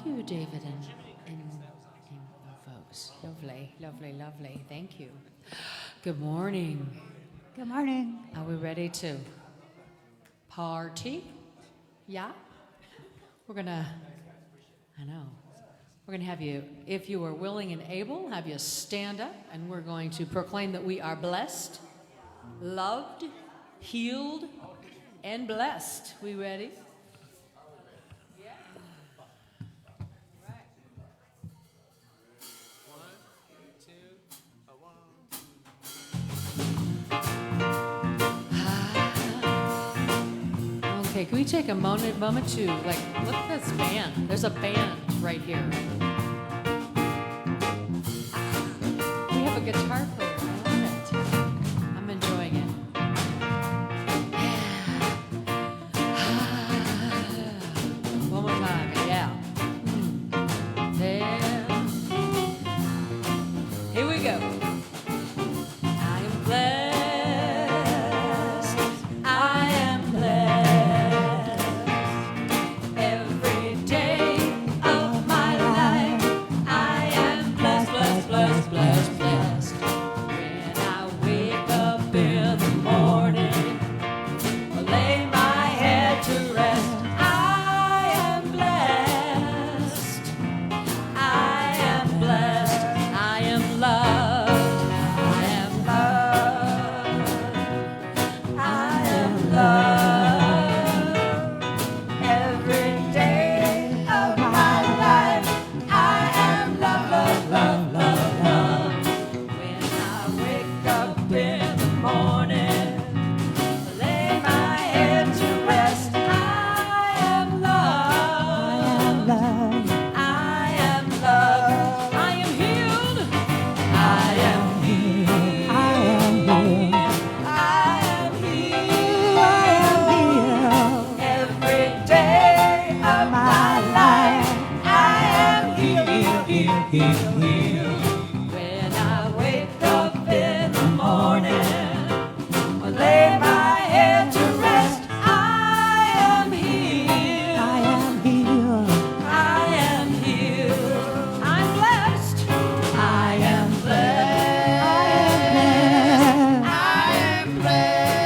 you, David and folks. Lovely, lovely, lovely. Thank you. Good morning. Good morning. Are we ready to party? Yeah? We're going to, we're going to have you, if you are willing and able, have you stand up, and we're going to proclaim that we are blessed, loved, healed, and blessed. We ready? Okay, can we take a moment to, look at this band. There's a band right here. We have a guitar player. I love it. I'm enjoying it. One more time. Yeah. There. Here we go. I am blessed. I am blessed. Every day of my life, I am blessed, blessed, blessed, blessed, blessed. When I wake up in the morning, I lay my head to rest. I am blessed. I am blessed. I am loved. I am loved. I am loved. Every day of my life, I am loved, loved, loved, loved, loved. When I wake up in the morning, I lay my head to rest. I am loved. I am loved. I am healed. I am healed. I am healed. Every day of my life, I am healed, healed, healed, healed. When I wake up in the morning, I lay my head to rest. I am healed. I am healed. I am healed. I'm blessed. I am blessed. I am blessed.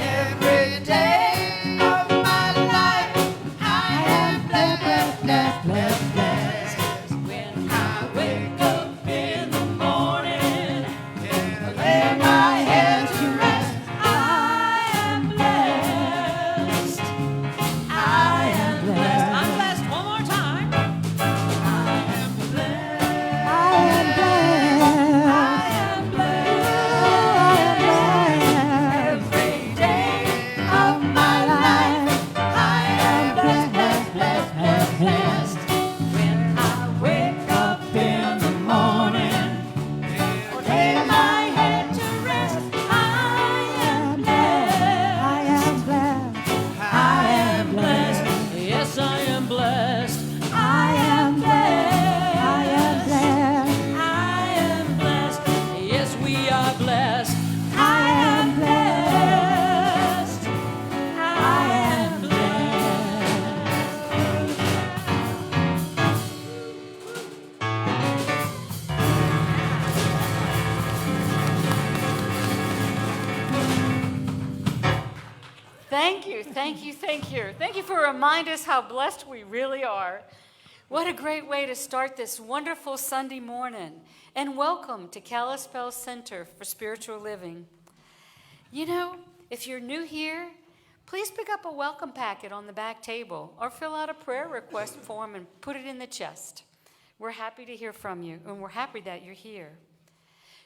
Every day of my life, I am blessed, blessed, blessed, blessed. When I wake up in the morning, I lay my head to rest. I am blessed. I am blessed. I'm blessed. One more time. I am blessed. I am blessed. I am blessed. Every day of my life, I am blessed, blessed, blessed, blessed. When I wake up in the morning, or lay my head to rest, I am blessed. I am blessed. I am blessed. Yes, I am blessed. I am blessed. I am blessed. I am blessed. Yes, we are blessed. I am blessed. I am blessed. Thank you, thank you, thank you. Thank you for reminding us how blessed we really are. What a great way to start this wonderful Sunday morning. And welcome to Kalispell Center for Spiritual Living. You know, if you're new here, please pick up a welcome packet on the back table or fill out a prayer request form and put it in the chest. We're happy to hear from you, and we're happy that you're here.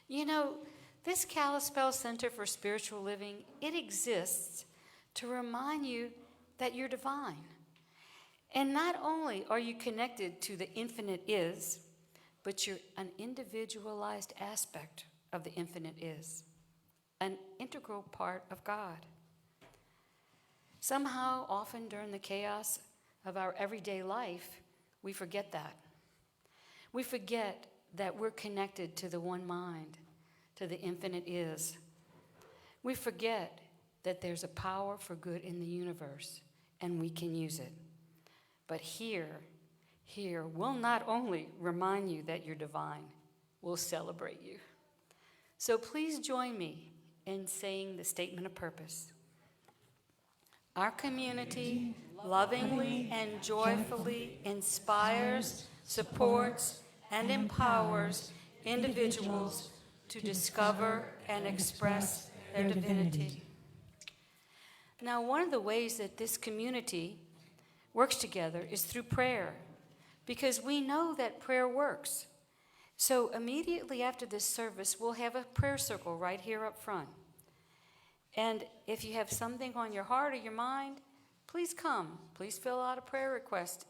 You know, this Kalispell Center for Spiritual Living, it exists to remind you that you're divine. And not only are you connected to the infinite is, but you're an individualized aspect of the infinite is, an integral part of God. Somehow, often during the chaos of our everyday life, we forget that. We forget that we're connected to the one mind, to the infinite is. We forget that there's a power for good in the universe, and we can use it. But here we'll not only remind you that you're divine, we'll celebrate you. So please join me in saying the statement of purpose. Our community lovingly and joyfully inspires, supports, and empowers individuals to discover and express their divinity. Now, one of the ways that this community works together is through prayer, because we know that prayer works. So immediately after this service, we'll have a prayer circle right here up front. And if you have something on your heart or your mind, please come. Please fill out a prayer request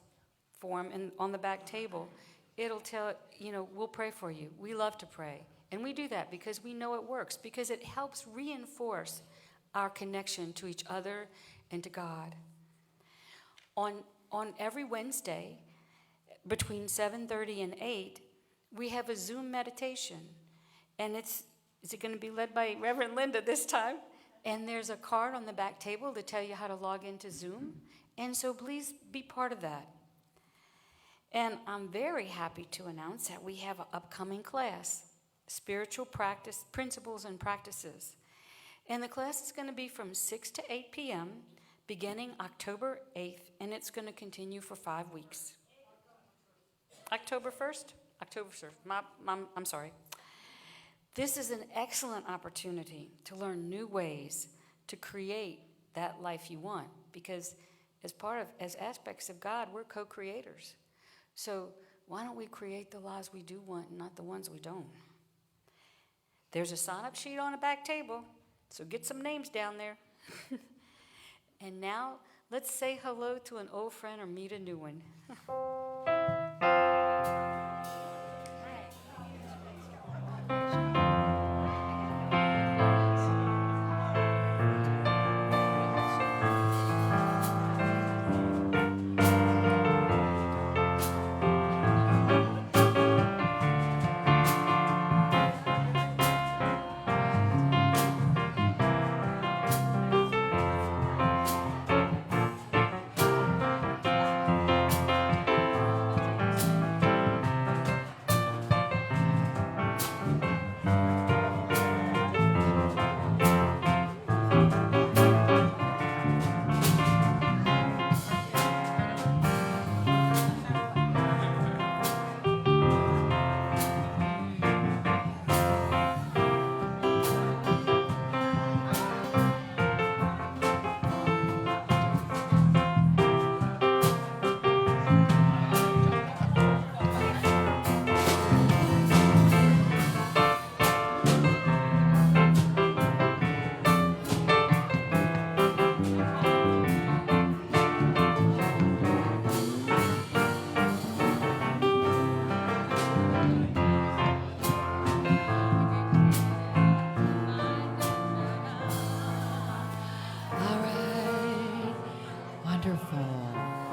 form on the back table. It'll tell, we'll pray for you. We love to pray. And we do that because we know it works, because it helps reinforce our connection to each other and to God. On every Wednesday, between 7:30 and 8, we have a Zoom meditation. And is it going to be led by Rev Linda this time? And there's a card on the back table to tell you how to log into Zoom. And so please be part of that. And I'm very happy to announce that we have an upcoming class, Spiritual Practice, Principles and Practices. And the class is going to be from 6 to 8 p.m., beginning October 8th, and it's going to continue for 5 weeks. October 1st? October 1st. I'm sorry. This is an excellent opportunity to learn new ways to create that life you want, because as aspects of God, we're co-creators. So why don't we create the lives we do want and not the ones we don't? There's a sign-up sheet on the back table, so get some names down there. And now, let's say hello to an old friend or meet a new one.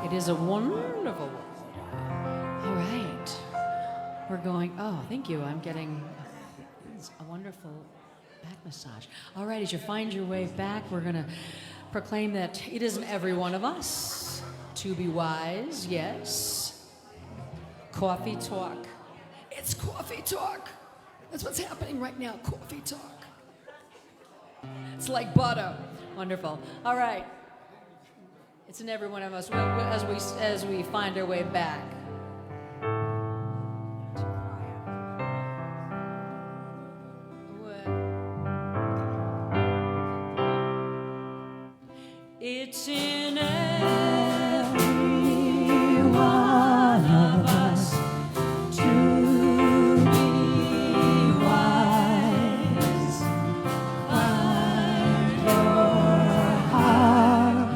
It is a wonderful one. All right. We're going, thank you. I'm getting a wonderful back massage. All right, as you find your way back, we're going to proclaim that it isn't every one of us to be wise, yes. Coffee talk. It's coffee talk. That's what's happening right now, coffee talk. It's like butter. Wonderful. All right. It's in every one of us as we find our way back. It's in every one of us to be wise. Find your heart,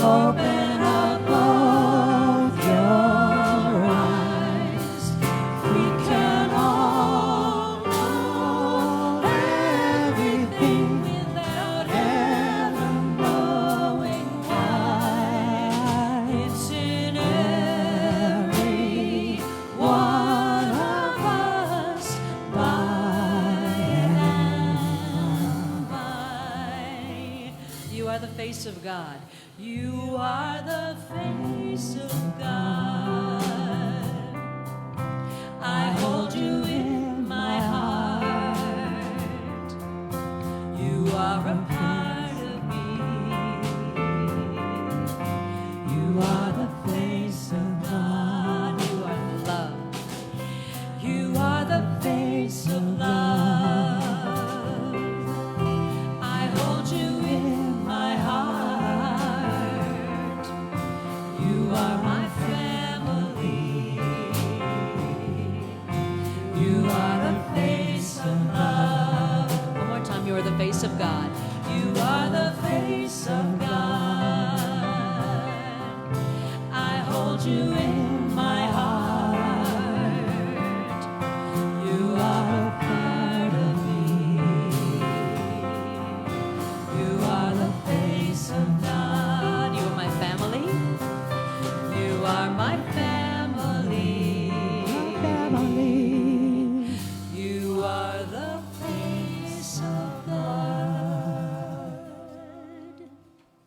open up both your face of God. You are the face of God. I hold you in my heart. You are a part of me. You are the face of God. You are love. You are the face of love. I hold you in my heart. You are my family. You are the face of love. One more time, you are the face of God. You are the face of God. I hold you in my heart. You are a part of me. You are the face of God. You are my family. You are my family. You are the face of God.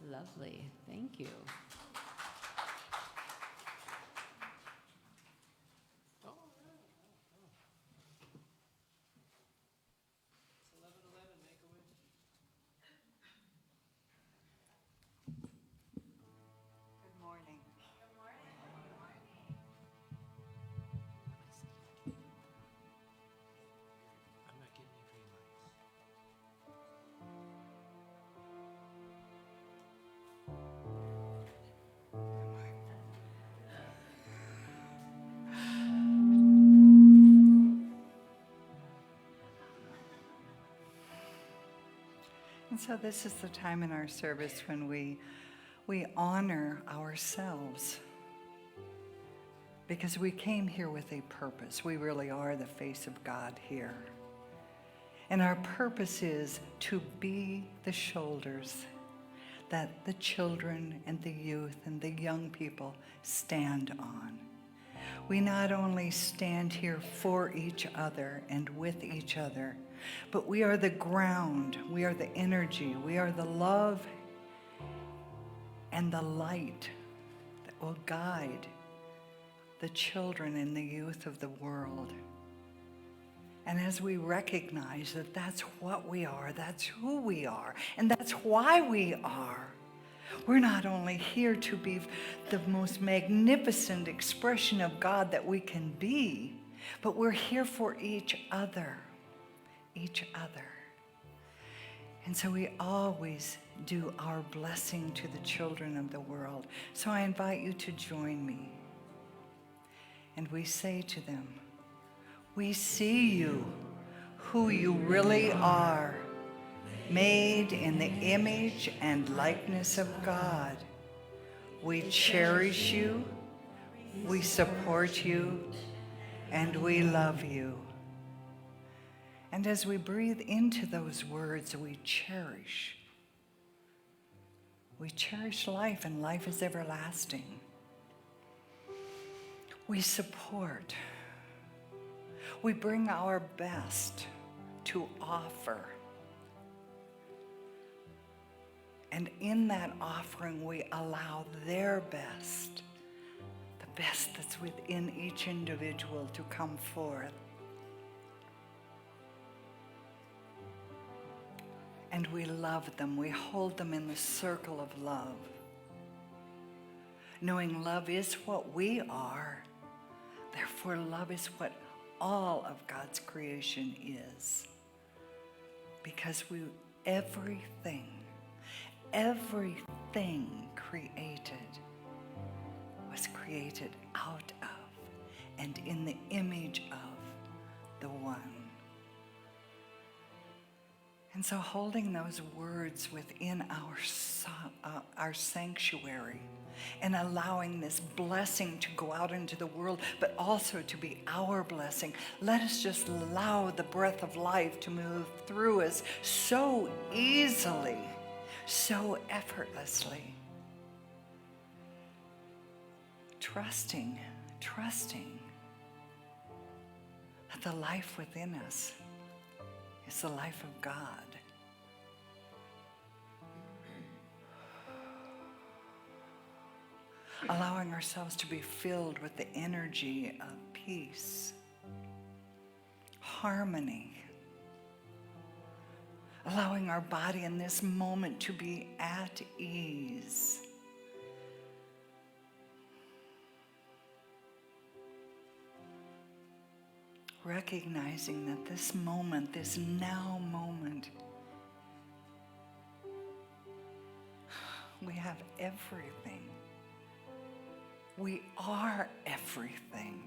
Lovely. Thank you. Good morning. I'm not getting any green lights. And so this is the time in our service when we honor ourselves, because we came here with a purpose. We really are the face of God here. And our purpose is to be the shoulders that the children and the youth and the young people stand on. We not only stand here for each other and with each other, but we are the ground, we are the energy, we are the love and the light that will guide the children and the youth of the world. And as we recognize that that's what we are, that's who we are, and that's why we are, we're not only here to be the most magnificent expression of God that we can be, but we're here for each other. Each other. And so we always do our blessing to the children of the world. So I invite you to join me. And we say to them, we see you, who you really are, made in the image and likeness of God. We cherish you, we support you, and we love you. And as we breathe into those words, we cherish life, and life is everlasting. We support. We bring our best to offer. And in that offering, we allow their best, the best that's within each individual, to come forth. And we love them. We hold them in the circle of love. Knowing love is what we are, therefore love is what all of God's creation is. Because everything created was created out of and in the image of the one. And so holding those words within our sanctuary and allowing this blessing to go out into the world, but also to be our blessing, let us just allow the breath of life to move through us so easily, so effortlessly. Trusting that the life within us is the life of God. allowing ourselves to be filled with the energy of peace, harmony, allowing our body in this moment to be at ease. Recognizing that this moment, this now moment, we have everything. We are everything.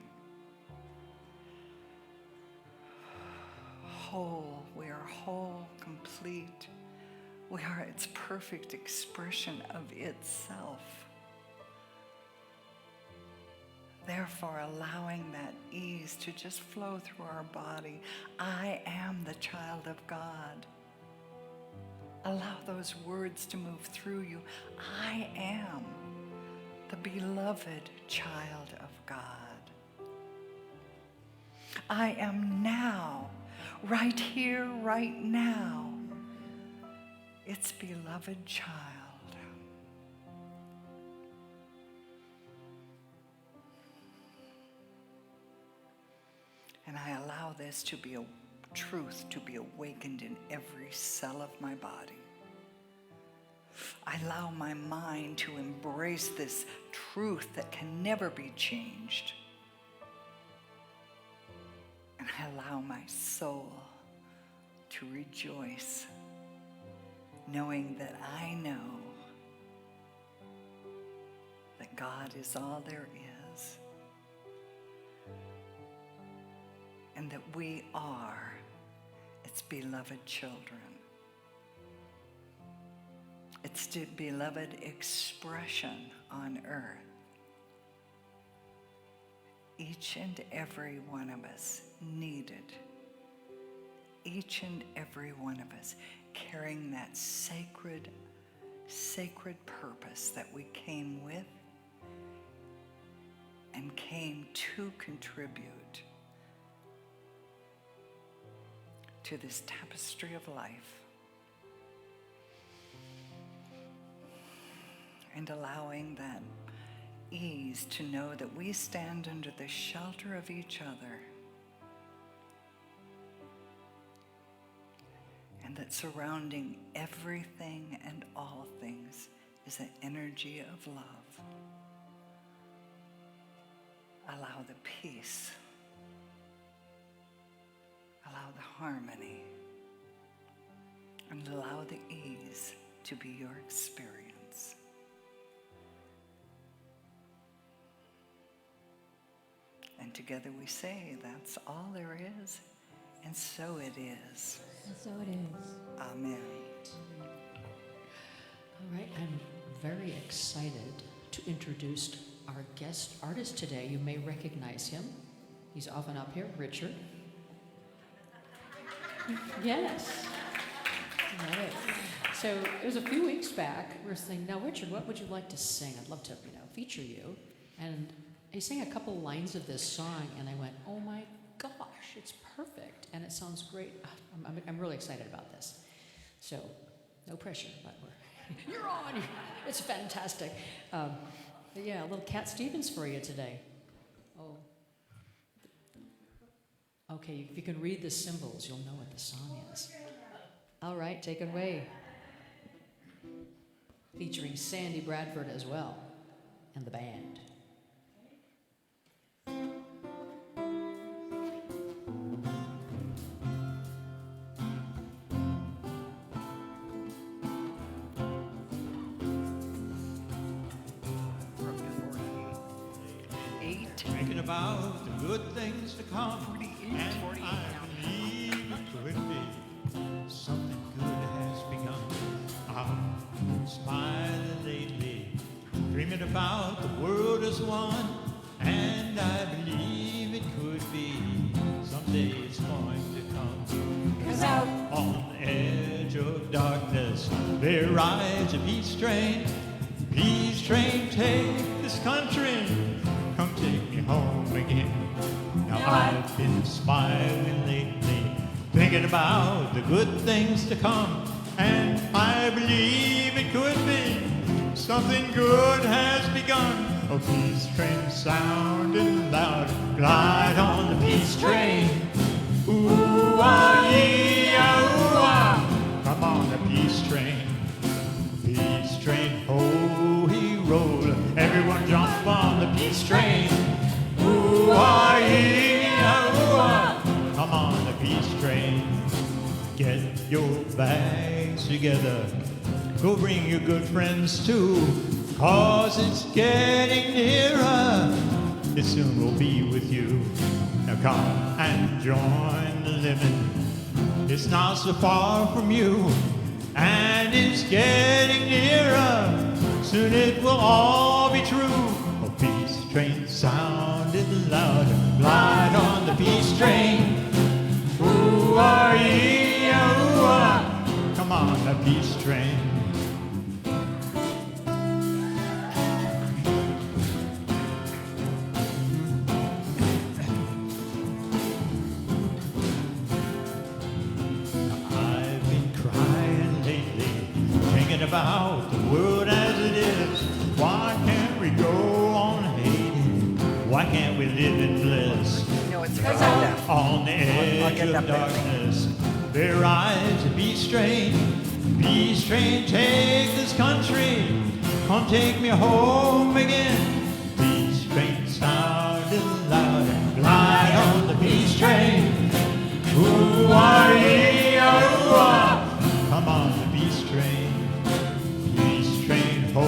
Whole, we are whole, complete. We are its perfect expression of itself. Therefore, allowing that ease to just flow through our body. I am the child of God. Allow those words to move through you. I am the beloved child of God. I am now, right here, right now, its beloved child. And I allow this to be a truth to be awakened in every cell of my body. I allow my mind to embrace this truth that can never be changed. And I allow my soul to rejoice, knowing that I know that God is all there is. And that we are its beloved children. Its beloved expression on earth. Each and every one of us needed. Each and every one of us carrying that sacred purpose that we came with and came to contribute to this tapestry of life, and allowing that ease to know that we stand under the shelter of each other, and that surrounding everything and all things is an energy of love. Allow the peace. Allow the harmony, and allow the ease to be your experience. And together we say, that's all there is, and so it is. And so it is. Amen. All right, I'm very excited to introduce our guest artist today. You may recognize him. He's often up here, Richard. Yes. Right. So it was a few weeks back, we were saying, now Richard, what would you like to sing? I'd love to, feature you. And he sang a couple lines of this song, and I went, oh my gosh, it's perfect. And it sounds great. I'm really excited about this. So, no pressure, but you're on. It's fantastic. Yeah, a little Cat Stevens for you today. Oh. Okay, if you can read the symbols, you'll know what the song is. All right, take it away. Featuring Sandy Bradford as well, and the band. Thinking about the good things to come, and I believe it could be something good has begun. I'm smiling lately, dreaming about the world as one, and I believe it could be someday it's going to come. 'Cause out on the edge of darkness there rides a peace train. Peace train, take this country, come take me home again. Now I've been smiling lately, thinking about the good things to come, and I believe it could be something good has begun. A peace train sounding loud, glide on the peace train. Ooh-ah-yee-ah-ooh-ah. Come on the peace train. Peace train, ho, he roll. Everyone jump on the peace train. Ooh-ah-yee-ah-ooh-ah. Come on the peace train. Get your bags together. Go bring your good friends too. 'Cause it's getting nearer. It soon will be with you. Now come and join the living. It's not so far from you. And it's getting nearer. Soon it will all be true. A peace train sounded loud. Glide on the peace train. Ooh-ah-yee-ah-ooh-ah. Come on, the peace train. I've been crying lately, thinking about the world as it is. Why can't we go on hating? Why can't we live in bliss? No, it's because I'm deaf. On the I'll edge get of that back. darkness, there rides a peace train. Peace train, take this country. Come take me home again. Peace train sounding loud. Glide on the peace train. Ooh-ah-yee-ah-ooh-ah. Come on the peace train. Peace train, ho,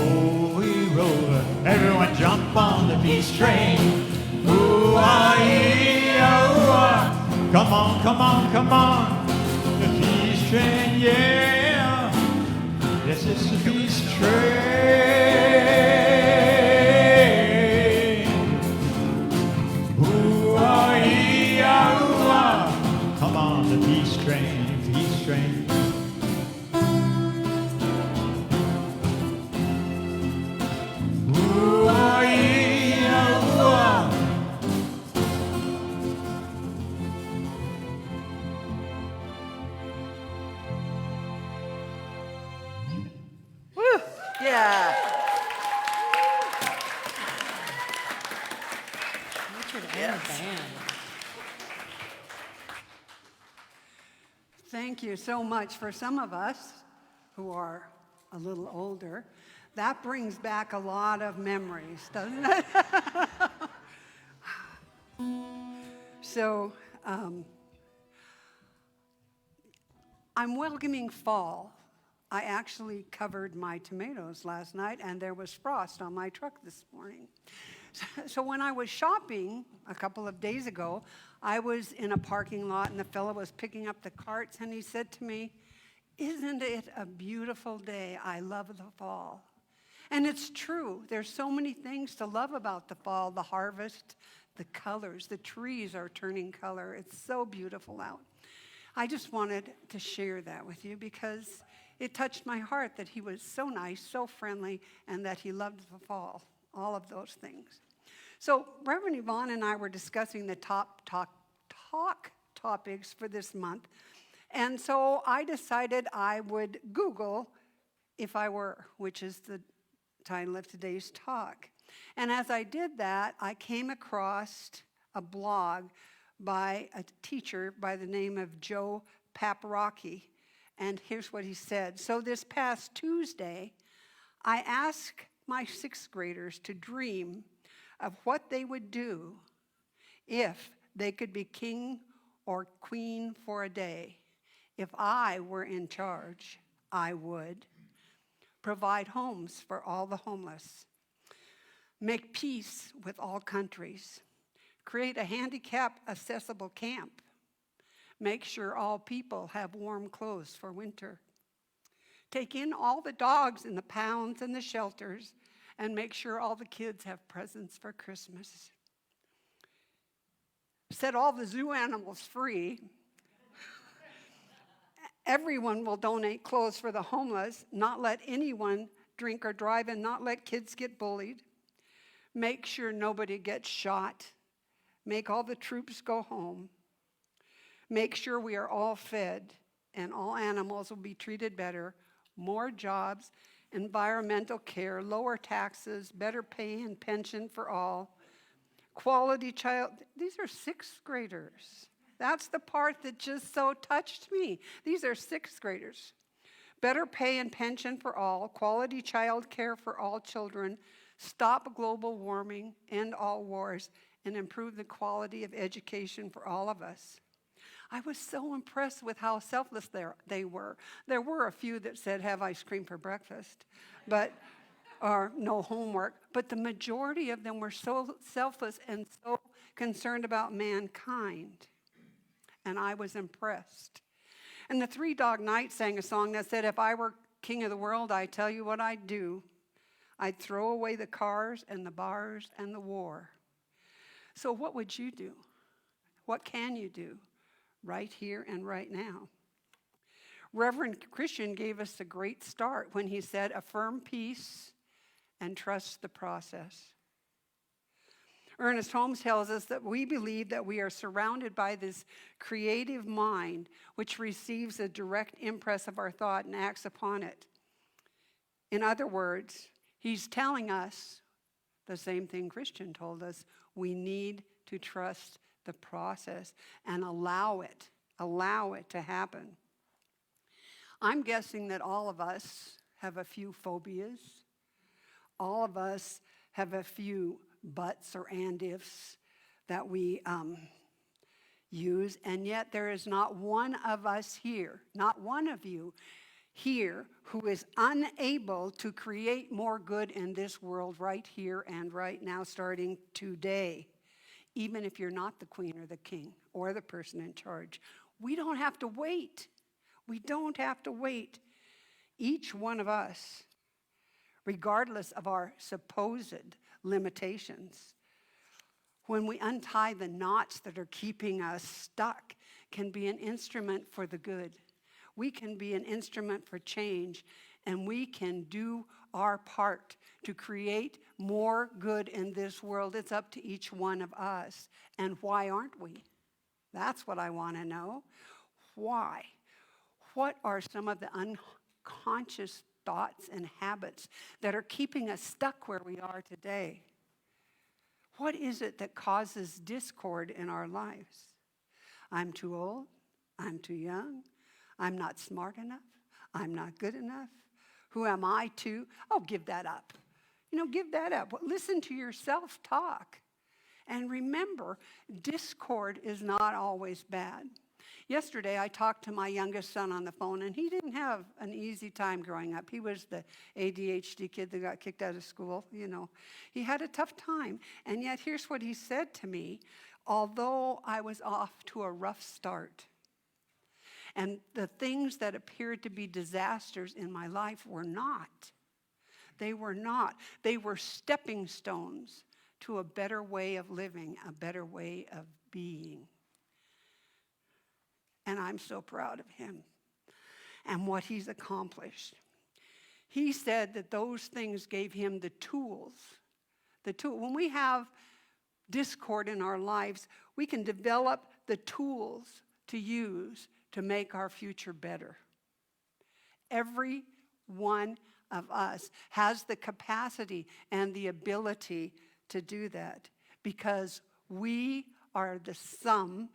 we roll. Everyone jump on the peace train. Ooh-ah-yee-ah-ooh-ah. Come on, come on, come on. The peace train, yeah. This is the peace train. Ooh-ah-yee-ah-ooh-ah. Come on, the peace train, peace train. Ooh-ah-yee-ah-ooh-ah. Woo! Yeah. Richard and Yes. the band. Thank you so much. For some of us who are a little older, that brings back a lot of memories, doesn't it? So I'm welcoming fall. I actually covered my tomatoes last night, and there was frost on my truck this morning. So when I was shopping a couple of days ago, I was in a parking lot, and the fellow was picking up the carts, and he said to me, "Isn't it a beautiful day? I love the fall." And it's true. There's so many things to love about the fall, the harvest, the colors. The trees are turning color. It's so beautiful out. I just wanted to share that with you because it touched my heart that he was so nice, so friendly, and that he loved the fall, all of those things. So Reverend Yvonne and I were discussing the top talk topics for this month. And so I decided I would Google "if I were," which is the title of today's talk. And as I did that, I came across a blog by a teacher by the name of Joe Paparocki. And here's what he said. So this past Tuesday, I asked my sixth graders to dream of what they would do if they could be king or queen for a day. If I were in charge, I would provide homes for all the homeless, make peace with all countries, create a handicap-accessible camp, make sure all people have warm clothes for winter, take in all the dogs in the pounds and the shelters, and make sure all the kids have presents for Christmas. Set all the zoo animals free. Everyone will donate clothes for the homeless, not let anyone drink or drive, and not let kids get bullied. Make sure nobody gets shot. Make all the troops go home. Make sure we are all fed and all animals will be treated better. More jobs environmental care, lower taxes, better pay and pension for all, quality child. These are sixth graders. That's the part that just so touched me. These are sixth graders. Better pay and pension for all, quality child care for all children, stop global warming, end all wars, and improve the quality of education for all of us. I was so impressed with how selfless they were. There were a few that said, have ice cream for breakfast, or no homework. But the majority of them were so selfless and so concerned about mankind. And I was impressed. And the Three Dog Night sang a song that said, if I were king of the world, I tell you what I'd do. I'd throw away the cars and the bars and the war. So what would you do? What can you do right here and right now? Reverend Christian gave us a great start when he said, affirm peace and trust the process. Ernest Holmes tells us that we believe that we are surrounded by this creative mind which receives a direct impress of our thought and acts upon it. In other words, he's telling us the same thing Christian told us. We need to trust the process and allow it to happen. I'm guessing that all of us have a few phobias. All of us have a few buts or and ifs that we use, and yet there is not one of us here, not one of you here, who is unable to create more good in this world right here and right now, starting today, even if you're not the queen or the king or the person in charge. We don't have to wait. We don't have to wait. Each one of us, regardless of our supposed limitations, when we untie the knots that are keeping us stuck, can be an instrument for the good. We can be an instrument for change, and we can do our part to create more good in this world. It's up to each one of us. And why aren't we? That's what I want to know. Why? What are some of the unconscious thoughts and habits that are keeping us stuck where we are today? What is it that causes discord in our lives? I'm too old. I'm too young. I'm not smart enough. I'm not good enough. Who am I to? Oh, give that up. Give that up. Listen to your self-talk. And remember, discord is not always bad. Yesterday, I talked to my youngest son on the phone, and he didn't have an easy time growing up. He was the ADHD kid that got kicked out of school, He had a tough time, and yet here's what he said to me. Although I was off to a rough start, and the things that appeared to be disasters in my life were not. They were not. They were stepping stones to a better way of living, a better way of being. And I'm so proud of him and what he's accomplished. He said that those things gave him the tools. When we have discord in our lives, we can develop the tools to use to make our future better. Every one of us has the capacity and the ability to do that because we are the sum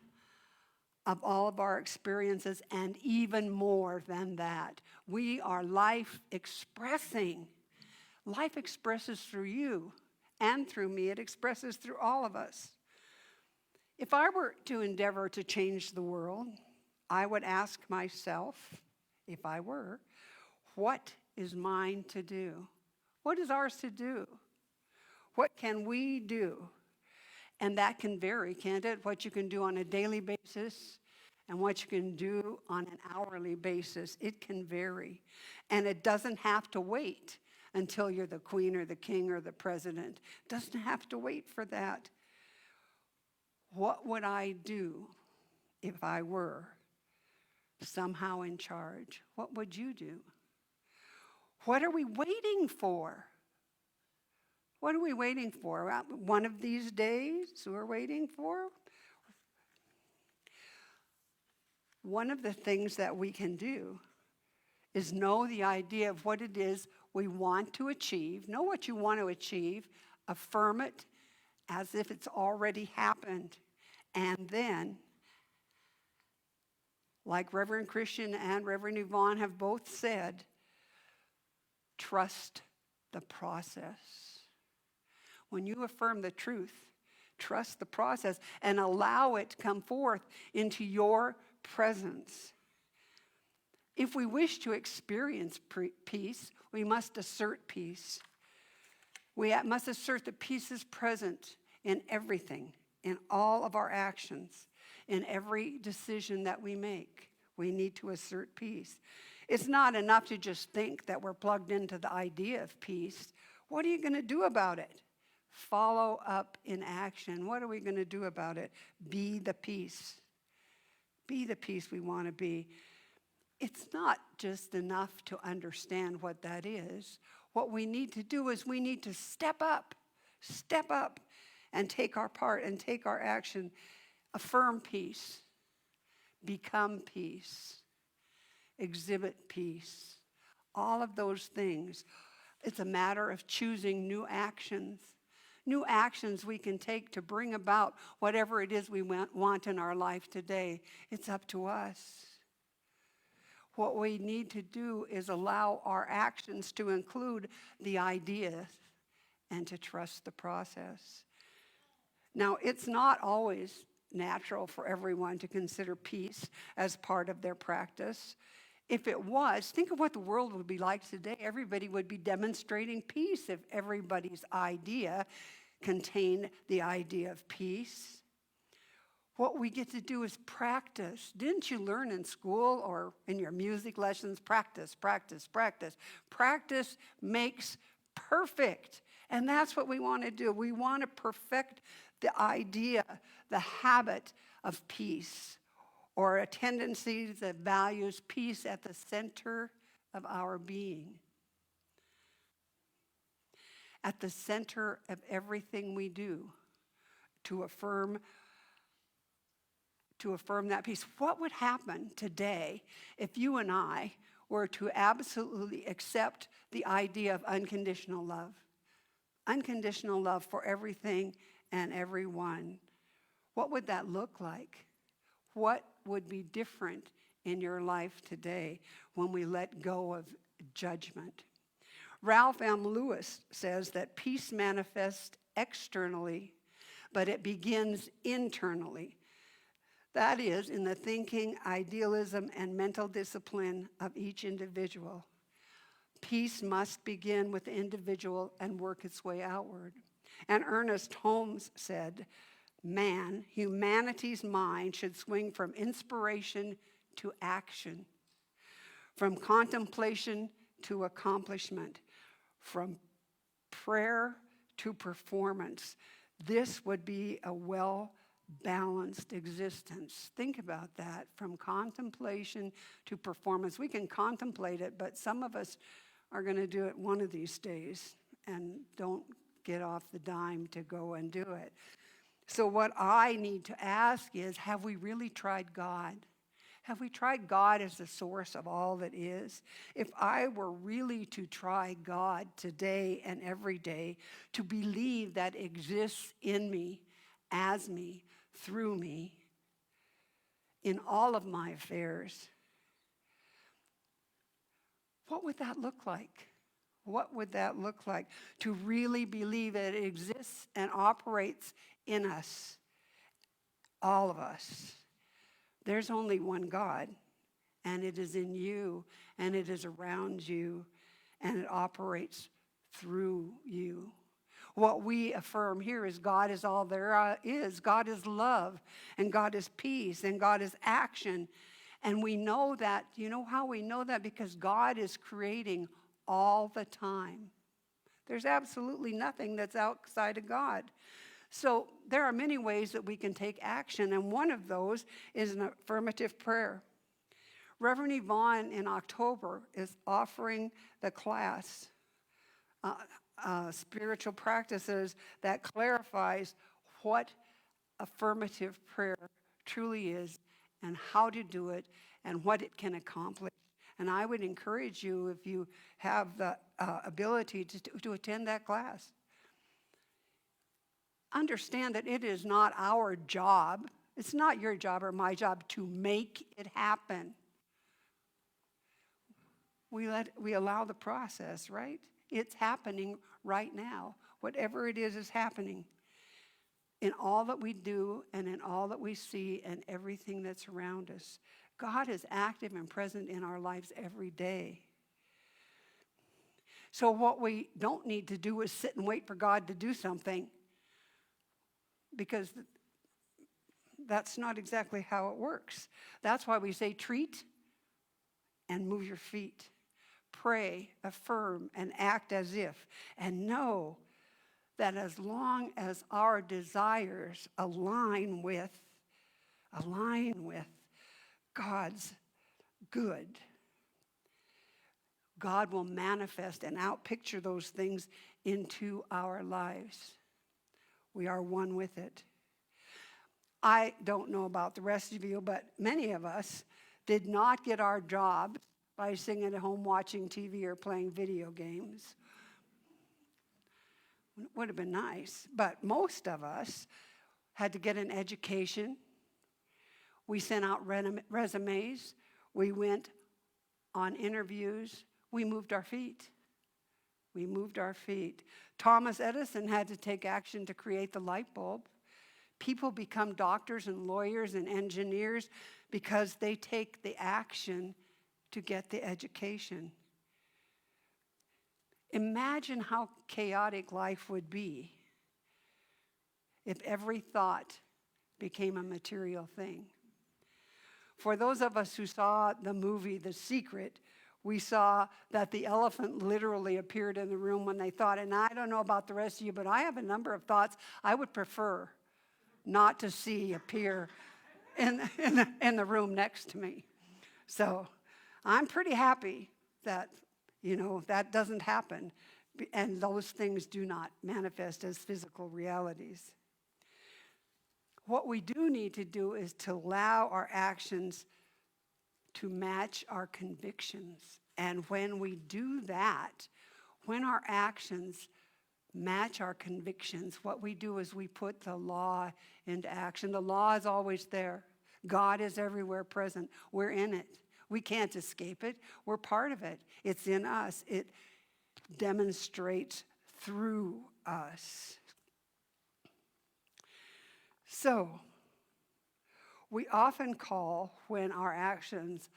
of all of our experiences, and even more than that. We are life expressing. Life expresses through you and through me. It expresses through all of us. If I were to endeavor to change the world, I would ask myself, if I were, what is mine to do? What is ours to do? What can we do? And that can vary, can't it? What you can do on a daily basis and what you can do on an hourly basis. It can vary. And it doesn't have to wait until you're the queen or the king or the president. It doesn't have to wait for that. What would I do if I were somehow in charge? What would you do? What are we waiting for? What are we waiting for? One of these days we're waiting for? One of the things that we can do is know the idea of what it is we want to achieve. Know what you want to achieve. Affirm it as if it's already happened. And then, like Reverend Christian and Reverend Yvonne have both said, trust the process. When you affirm the truth, trust the process and allow it to come forth into your presence. If we wish to experience peace, we must assert peace. We must assert that peace is present in everything, in all of our actions, in every decision that we make. We need to assert peace. It's not enough to just think that we're plugged into the idea of peace. What are you going to do about it? Follow up in action. What are we going to do about it? Be the peace. Be the peace we want to be. It's not just enough to understand what that is. What we need to do is we need to step up and take our part and take our action. Affirm peace. Become peace. Exhibit peace. All of those things. It's a matter of choosing new actions. New actions we can take to bring about whatever it is we want in our life today. It's up to us. What we need to do is allow our actions to include the ideas and to trust the process. Now, it's not always natural for everyone to consider peace as part of their practice. If it was, think of what the world would be like today. Everybody would be demonstrating peace if everybody's idea contained the idea of peace. What we get to do is practice. Didn't you learn in school or in your music lessons? Practice, practice, practice. Practice makes perfect. And that's what we want to do. We want to perfect the idea, the habit of peace, or a tendency that values peace at the center of our being. At the center of everything we do, to affirm that peace. What would happen today if you and I were to absolutely accept the idea of unconditional love? Unconditional love for everything and everyone. What would that look like? What would be different in your life today when we let go of judgment? Ralph M. Lewis says that peace manifests externally, but it begins internally. That is, in the thinking, idealism, and mental discipline of each individual. Peace must begin with the individual and work its way outward. And Ernest Holmes said, humanity's mind should swing from inspiration to action, from contemplation to accomplishment, from prayer to performance. This would be a well-balanced existence. Think about that, from contemplation to performance. We can contemplate it, but some of us are going to do it one of these days and don't get off the dime to go and do it. So what I need to ask is, have we really tried God? Have we tried God as the source of all that is? If I were really to try God today and every day, to believe that exists in me, as me, through me, in all of my affairs, what would that look like? What would that look like? To really believe that it exists and operates in us, all of us. There's only one God, and it is in you, and it is around you, and it operates through you. What we affirm here is God is all there is. God is love, and God is peace, and God is action. And we know that. You know how we know that? Because God is creating all the time. There's absolutely nothing that's outside of God. So there are many ways that we can take action, and one of those is an affirmative prayer. Reverend Yvonne in October is offering the class spiritual practices that clarifies what affirmative prayer truly is and how to do it and what it can accomplish And I would encourage you, if you have the ability to attend that class. Understand that it is not our job, it's not your job or my job to make it happen. We allow the process, right? It's happening right now. Whatever it is happening. In all that we do and in all that we see and everything that's around us. God is active and present in our lives every day. So what we don't need to do is sit and wait for God to do something, because that's not exactly how it works. That's why we say treat and move your feet. Pray, affirm, and act as if. And know that as long as our desires align with God's good, God will manifest and outpicture those things into our lives. We are one with it. I don't know about the rest of you, but many of us did not get our job by sitting at home watching TV or playing video games. It would have been nice, but most of us had to get an education. We sent out resumes. We went on interviews. We moved our feet. We moved our feet. Thomas Edison had to take action to create the light bulb. People become doctors and lawyers and engineers because they take the action to get the education. Imagine how chaotic life would be if every thought became a material thing. For those of us who saw the movie The Secret, we saw that the elephant literally appeared in the room when they thought, and I don't know about the rest of you, but I have a number of thoughts I would prefer not to see appear in the room next to me. So I'm pretty happy that, that doesn't happen, and those things do not manifest as physical realities. What we do need to do is to allow our actions to match our convictions. And when we do that, when our actions match our convictions, what we do is we put the law into action. The law is always there. God is everywhere present. We're in it. We can't escape it. We're part of it. It's in us. It demonstrates through us. So, we often call, when our actions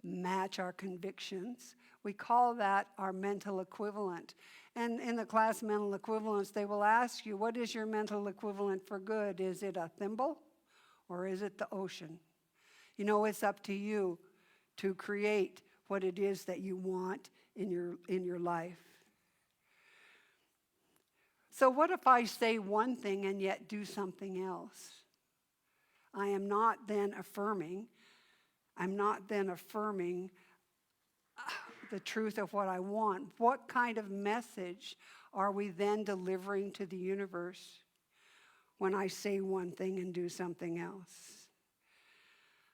match our convictions, we call that our mental equivalent. And in the class mental equivalence, they will ask you, what is your mental equivalent for good? Is it a thimble or is it the ocean? It's up to you to create what it is that you want in your life. So what if I say one thing and yet do something else? I am not then affirming the truth of what I want. What kind of message are we then delivering to the universe when I say one thing and do something else?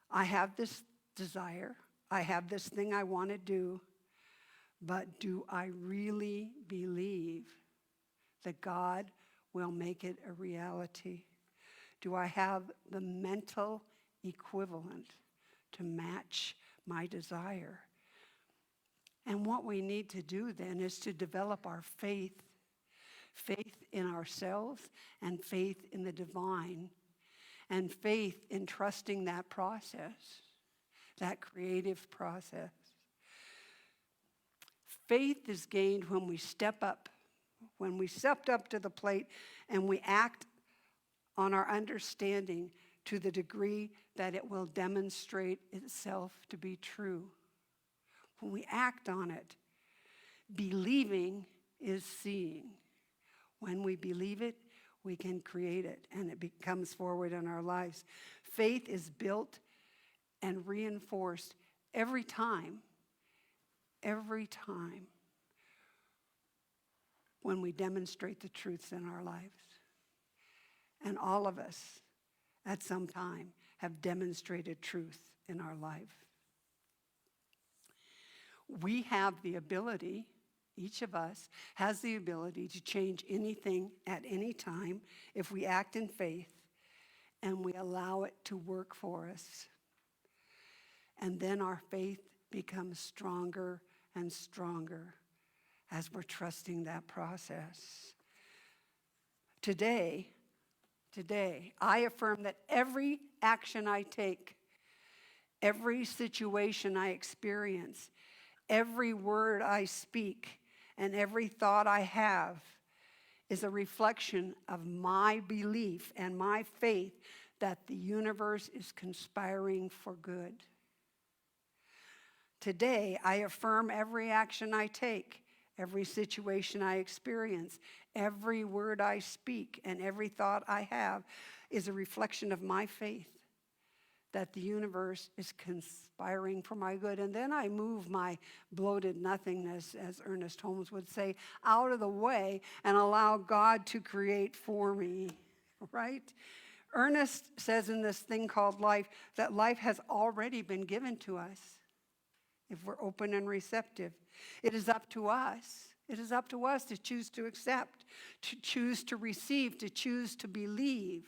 I have this desire. I have this thing I want to do. But do I really believe that God will make it a reality? Do I have the mental equivalent to match my desire? And what we need to do then is to develop our faith in ourselves and faith in the divine, and faith in trusting that process, that creative process. Faith is gained when we step up to the plate and we act on our understanding to the degree that it will demonstrate itself to be true. When we act on it, believing is seeing. When we believe it, we can create it, and it comes forward in our lives. Faith is built and reinforced every time when we demonstrate the truths in our lives. And all of us, at some time, have demonstrated truth in our life. We have the ability, each of us has the ability to change anything at any time if we act in faith and we allow it to work for us. And then our faith becomes stronger and stronger as we're trusting that process. Today, I affirm that every action I take, every situation I experience, every word I speak, and every thought I have is a reflection of my belief and my faith that the universe is conspiring for good. Today, I affirm every action I take, every situation I experience, every word I speak, and every thought I have is a reflection of my faith that the universe is conspiring for my good. And then I move my bloated nothingness, as Ernest Holmes would say, out of the way and allow God to create for me, right? Ernest says in this thing called life that life has already been given to us if we're open and receptive. It is up to us. It is up to us to choose to accept, to choose to receive, to choose to believe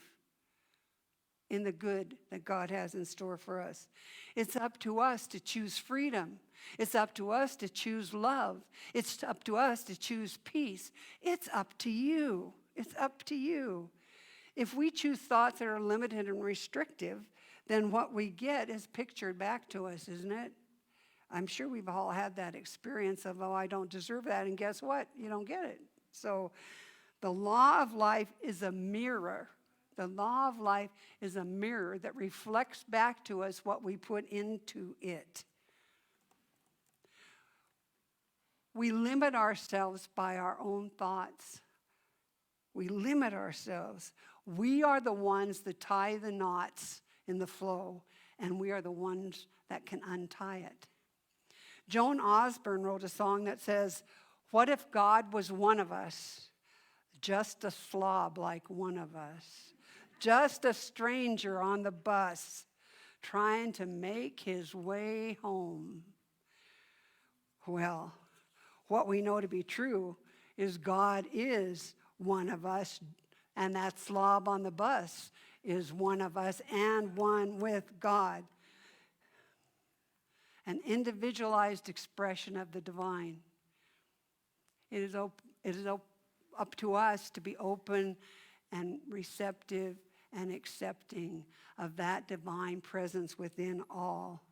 in the good that God has in store for us. It's up to us to choose freedom. It's up to us to choose love. It's up to us to choose peace. It's up to you. It's up to you. If we choose thoughts that are limited and restrictive, then what we get is pictured back to us, isn't it? I'm sure we've all had that experience of, oh, I don't deserve that. And guess what? You don't get it. So the law of life is a mirror. The law of life is a mirror that reflects back to us what we put into it. We limit ourselves by our own thoughts. We limit ourselves. We are the ones that tie the knots in the flow, and we are the ones that can untie it. Joan Osborne wrote a song that says, "What if God was one of us, just a slob like one of us? Just a stranger on the bus trying to make his way home." Well, what we know to be true is God is one of us, and that slob on the bus is one of us and one with God. An individualized expression of the divine. It is up to us to be open and receptive and accepting of that divine presence within all.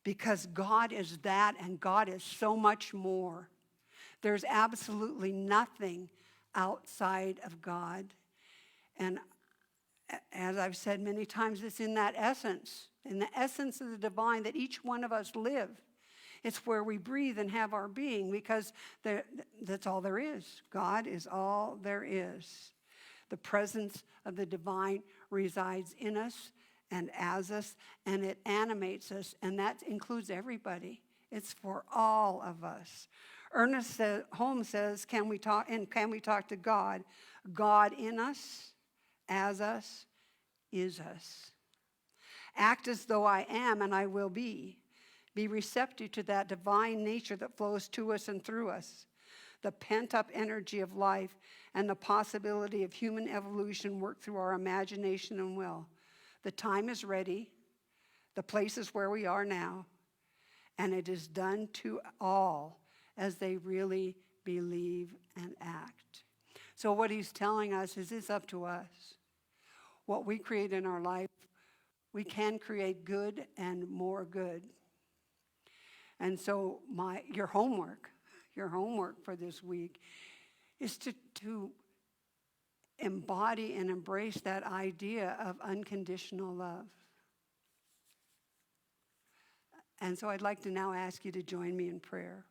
Because God is that, and God is so much more. There's absolutely nothing outside of God. And as I've said many times, it's in that essence, in the essence of the divine that each one of us live. It's where we breathe and have our being, because that's all there is. God is all there is. The presence of the divine resides in us and as us, and it animates us, and that includes everybody. It's for all of us. Ernest Holmes says, can we talk to God? God in us, as us, is us. Act as though I am and I will be. Be receptive to that divine nature that flows to us and through us. The pent-up energy of life and the possibility of human evolution work through our imagination and will. The time is ready. The place is where we are now. And it is done to all as they really believe and act. So what he's telling us is it's up to us. What we create in our life, we can create good and more good. And so your homework for this week is to embody and embrace that idea of unconditional love. And so I'd like to now ask you to join me in prayer.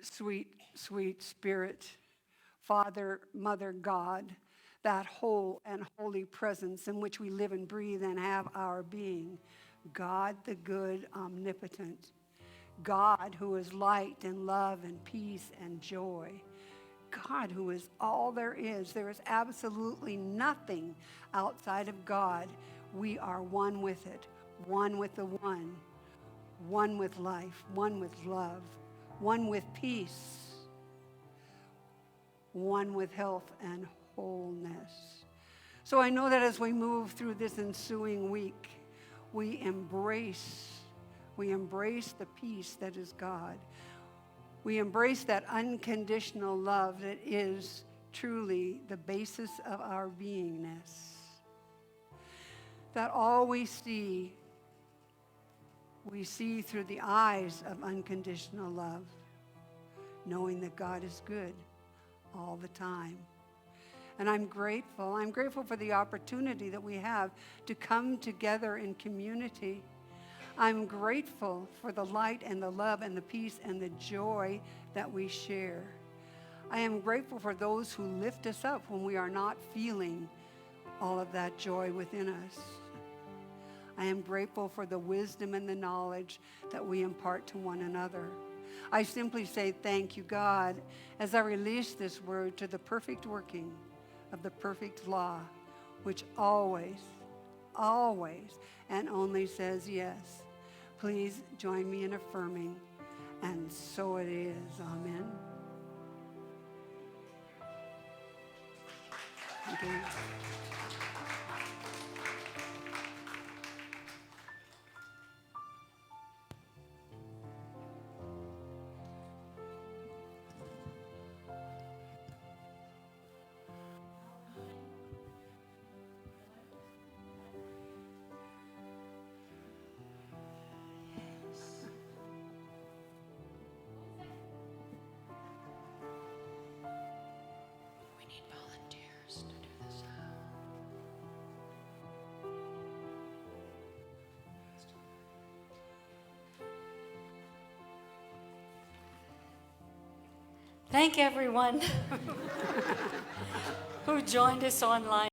Sweet, sweet Spirit, Father, Mother, God, that whole and holy presence in which we live and breathe and have our being. God the good, omnipotent. God who is light and love and peace and joy. God who is all there is. There is absolutely nothing outside of God. We are one with it. one with the one with life, one with love, one with peace, one with health and wholeness. So I know that as we move through this ensuing week, we embrace the peace that is God. We embrace that unconditional love that is truly the basis of our beingness. That all we see through the eyes of unconditional love, knowing that God is good all the time. And I'm grateful. I'm grateful for the opportunity that we have to come together in community. I'm grateful for the light and the love and the peace and the joy that we share. I am grateful for those who lift us up when we are not feeling all of that joy within us. I am grateful for the wisdom and the knowledge that we impart to one another. I simply say thank you, God, as I release this word to the perfect working of the perfect law, which always, and only says yes. Please join me in affirming, and so it is. Amen. Thank you. We need volunteers to do this. Thank everyone who joined us online.